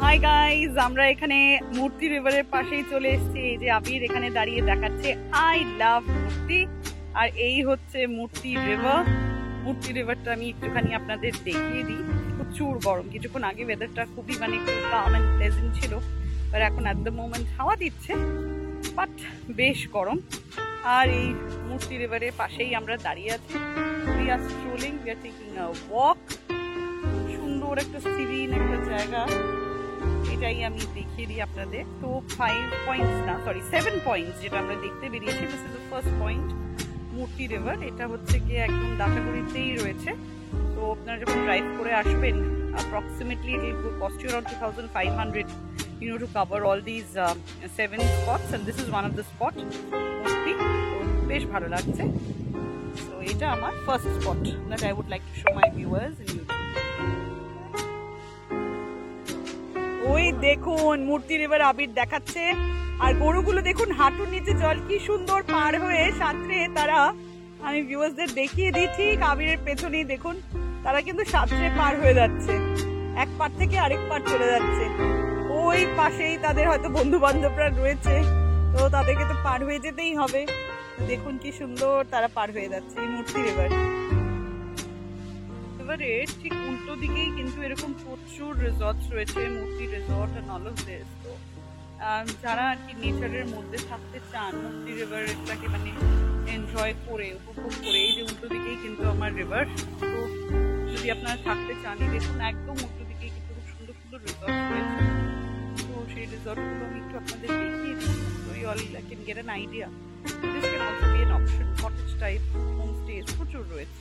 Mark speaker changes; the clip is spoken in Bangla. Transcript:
Speaker 1: হাই গাইজ, আমরা এখানে মূর্তি রিভারের পাশেই চলে এসেছি। এই যে আবির এখানে দাঁড়িয়ে দেখাচ্ছে আই লাভ মূর্তি, আর এই হচ্ছে মূর্তি রিভার। মূর্তি রিভারটা আমি একটুখানি আপনাদের দেখিয়ে দিই। প্রচুর গরম, কিছুক্ষণ আগে ওয়েদারটা খুবই কাম এন্ড প্লেজেন্ট ছিল, আর এখন অ্যাট দ্য মোমেন্ট হাওয়া দিচ্ছে, বাট বেশ গরম। আর এই মূর্তি রিভারের পাশেই আমরা দাঁড়িয়ে আছি। We are স্ট্রোলিং, we are taking a walk. সুন্দর একটা সিরিন একটা জায়গা, এটাই আমি দেখিয়ে দিই আপনাদের। তো 7 পয়েন্টস যেটা আমরা দেখতে বেরিয়েছি, this is the first point মূর্তি রিভার। এটা হচ্ছে গিয়ে একদম দাটাগুড়িতেই রয়েছে। তো আপনারা যখন ড্রাইভ করে আসবেন, approximately it will cost you around 2,500 to cover all these 7 spots, and this is one of the spot মূর্তি। তো বেশ ভালো লাগছে। তো এটা আমার first spot that I would like to show my viewers in YouTube. ওই দেখুন মূর্তি রিভার আবির দেখাচ্ছে, আর গরুগুলো দেখুন হাঁটুর নিচে জল কি সুন্দর পার হয়ে সাঁতরে তারা, আমি ভিউয়ার্সদের দেখিয়ে দিই, ঠিক আবিরের পেছনেই দেখুন তারা কিন্তু সাঁতরে পার হয়ে যাচ্ছে, এক পার থেকে আরেক পার চলে যাচ্ছে। ওই পাশেই তাদের হয়তো বন্ধু বান্ধবরা রয়েছে, তো তাদেরকে তো পার হয়ে যেতেই হবে। দেখুন কি সুন্দর তারা পার হয়ে যাচ্ছে এই মূর্তি রিভার। রিভারের ঠিক উল্টো দিকেই কিন্তু এরকম প্রচুর রিসর্টস রয়েছে, Murti resort and all of this. তো যারা আর কি নেচারের মধ্যে থাকতে চান, মূর্তি রিভারটাকে এনজয় করে উপভোগ করে, এই যে উল্টো দিকেই কিন্তু আমার রিভার। তো যদি আপনারা থাকতে চান, দেখুন একদম উল্টো দিকেই কিন্তু খুব সুন্দর সুন্দর রিসর্ট রয়েছে। তো সেই রিসর্টগুলো আমি একটু আপনাদের দেখিয়ে দিই, so you all can get an idea. This can also be an option, cottage type homestays প্রচুর রয়েছে।